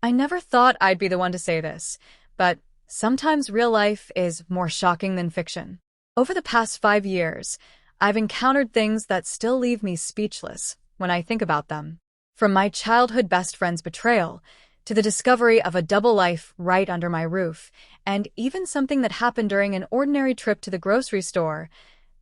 I never thought I'd be the one to say this, but sometimes real life is more shocking than fiction. Over the past 5 years, I've encountered things that still leave me speechless when I think about them. From my childhood best friend's betrayal, to the discovery of a double life right under my roof, and even something that happened during an ordinary trip to the grocery store,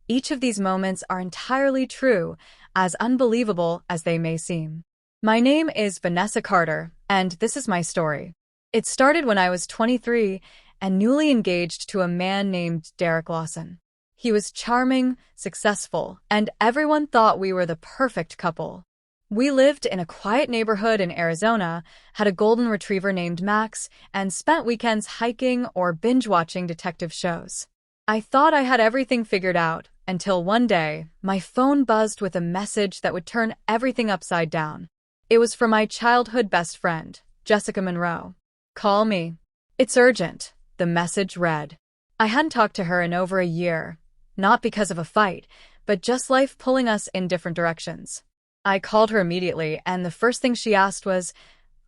each of these moments are entirely true, as unbelievable as they may seem. My name is Vanessa Carter, and this is my story. It started when I was 23 and newly engaged to a man named Derek Lawson. He was charming, successful, and everyone thought we were the perfect couple. We lived in a quiet neighborhood in Arizona, had a golden retriever named Max, and spent weekends hiking or binge-watching detective shows. I thought I had everything figured out until one day, my phone buzzed with a message that would turn everything upside down. It was from my childhood best friend, Jessica Monroe. "Call me. It's urgent," the message read. I hadn't talked to her in over a year, not because of a fight, but just life pulling us in different directions. I called her immediately, and the first thing she asked was,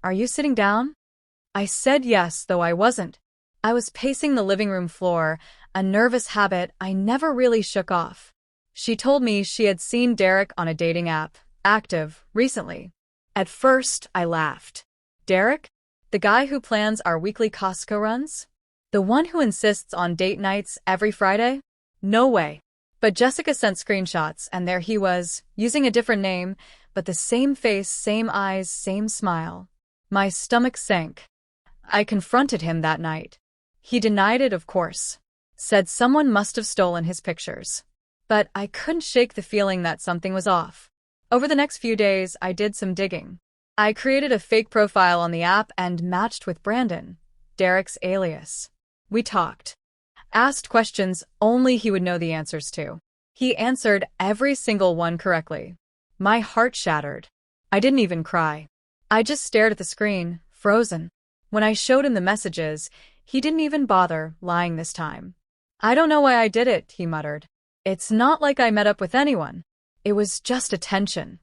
"Are you sitting down?" I said yes, though I wasn't. I was pacing the living room floor, a nervous habit I never really shook off. She told me she had seen Derek on a dating app, Active, recently. At first, I laughed. Derek? The guy who plans our weekly Costco runs? The one who insists on date nights every Friday? No way. But Jessica sent screenshots, and there he was, using a different name, but the same face, same eyes, same smile. My stomach sank. I confronted him that night. He denied it, of course. Said someone must have stolen his pictures. But I couldn't shake the feeling that something was off. Over the next few days, I did some digging. I created a fake profile on the app and matched with Brandon, Derek's alias. We talked. Asked questions only he would know the answers to. He answered every single one correctly. My heart shattered. I didn't even cry. I just stared at the screen, frozen. When I showed him the messages, he didn't even bother lying this time. "I don't know why I did it," he muttered. "It's not like I met up with anyone. It was just attention."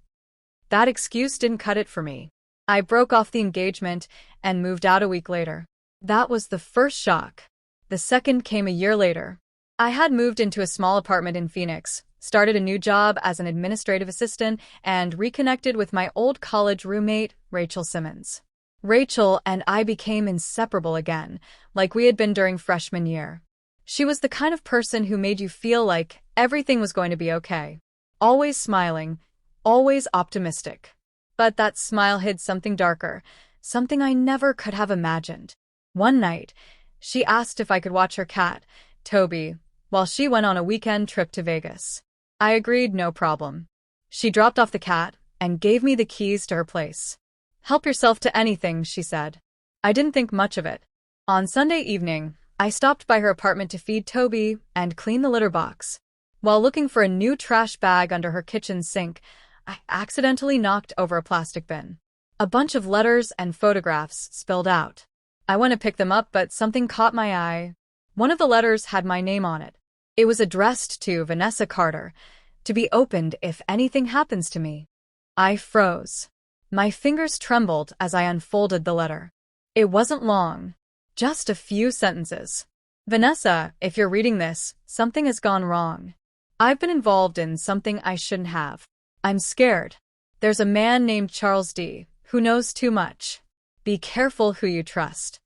That excuse didn't cut it for me. I broke off the engagement and moved out a week later. That was the first shock. The second came a year later. I had moved into a small apartment in Phoenix, started a new job as an administrative assistant, and reconnected with my old college roommate, Rachel Simmons. Rachel and I became inseparable again, like we had been during freshman year. She was the kind of person who made you feel like everything was going to be okay. Always smiling, always optimistic. But that smile hid something darker, something I never could have imagined. One night, she asked if I could watch her cat, Toby, while she went on a weekend trip to Vegas. I agreed, no problem. She dropped off the cat and gave me the keys to her place. "Help yourself to anything," she said. I didn't think much of it. On Sunday evening, I stopped by her apartment to feed Toby and clean the litter box. While looking for a new trash bag under her kitchen sink, I accidentally knocked over a plastic bin. A bunch of letters and photographs spilled out. I went to pick them up, but something caught my eye. One of the letters had my name on it. It was addressed to Vanessa Carter, to be opened if anything happens to me. I froze. My fingers trembled as I unfolded the letter. It wasn't long, just a few sentences. "Vanessa, if you're reading this, something has gone wrong. I've been involved in something I shouldn't have. I'm scared. There's a man named Charles D. who knows too much. Be careful who you trust."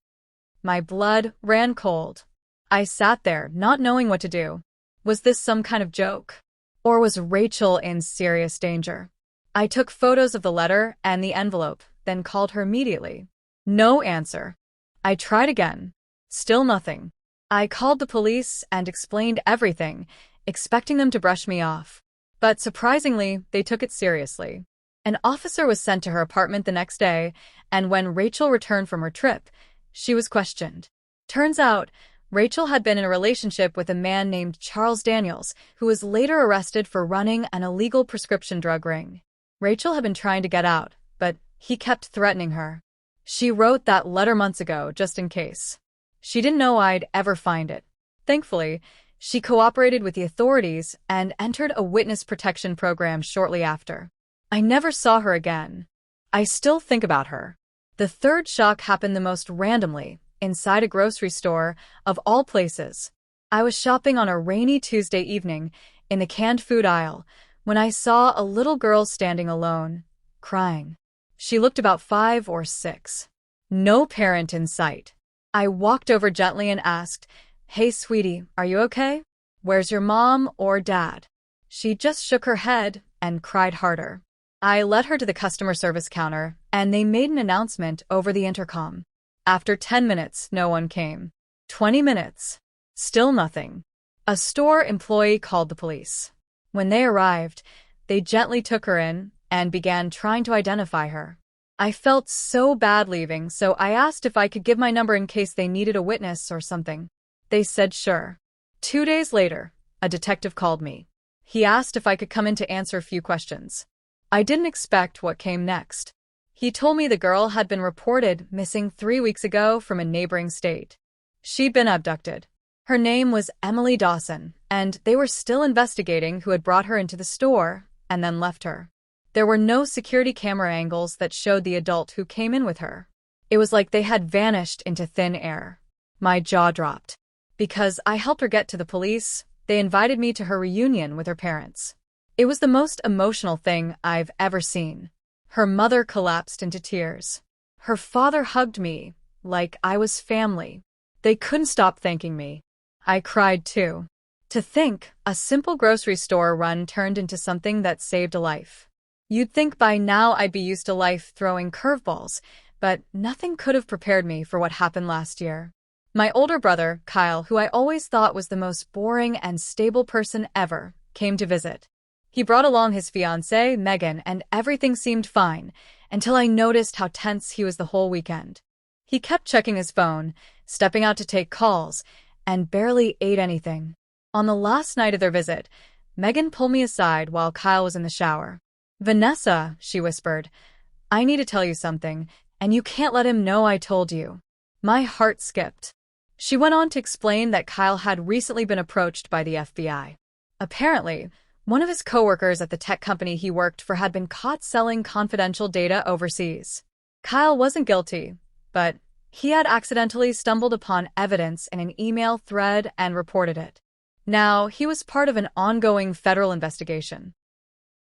My blood ran cold. I sat there, not knowing what to do. Was this some kind of joke? Or was Rachel in serious danger? I took photos of the letter and the envelope, then called her immediately. No answer. I tried again. Still nothing. I called the police and explained everything, expecting them to brush me off. But surprisingly, they took it seriously. An officer was sent to her apartment the next day, and when Rachel returned from her trip, she was questioned. Turns out, Rachel had been in a relationship with a man named Charles Daniels, who was later arrested for running an illegal prescription drug ring. Rachel had been trying to get out, but he kept threatening her. She wrote that letter months ago, just in case. She didn't know I'd ever find it. Thankfully, she cooperated with the authorities and entered a witness protection program shortly after. I never saw her again. I still think about her. The third shock happened the most randomly, inside a grocery store, of all places. I was shopping on a rainy Tuesday evening in the canned food aisle when I saw a little girl standing alone, crying. She looked about 5 or 6. No parent in sight. I walked over gently and asked, "Hey, sweetie, are you okay? Where's your mom or dad?" She just shook her head and cried harder. I led her to the customer service counter, and they made an announcement over the intercom. After 10 minutes, no one came. 20 minutes. Still nothing. A store employee called the police. When they arrived, they gently took her in and began trying to identify her. I felt so bad leaving, so I asked if I could give my number in case they needed a witness or something. They said sure. 2 days later, a detective called me. He asked if I could come in to answer a few questions. I didn't expect what came next. He told me the girl had been reported missing 3 weeks ago from a neighboring state. She'd been abducted. Her name was Emily Dawson, and they were still investigating who had brought her into the store and then left her. There were no security camera angles that showed the adult who came in with her. It was like they had vanished into thin air. My jaw dropped. Because I helped her get to the police, they invited me to her reunion with her parents. It was the most emotional thing I've ever seen. Her mother collapsed into tears. Her father hugged me like I was family. They couldn't stop thanking me. I cried too. To think, a simple grocery store run turned into something that saved a life. You'd think by now I'd be used to life throwing curveballs, but nothing could have prepared me for what happened last year. My older brother, Kyle, who I always thought was the most boring and stable person ever, came to visit. He brought along his fiancée, Megan, and everything seemed fine, until I noticed how tense he was the whole weekend. He kept checking his phone, stepping out to take calls, and barely ate anything. On the last night of their visit, Megan pulled me aside while Kyle was in the shower. "Vanessa," she whispered, "I need to tell you something, and you can't let him know I told you." My heart skipped. She went on to explain that Kyle had recently been approached by the FBI. Apparently, one of his coworkers at the tech company he worked for had been caught selling confidential data overseas. Kyle wasn't guilty, but he had accidentally stumbled upon evidence in an email thread and reported it. Now, he was part of an ongoing federal investigation.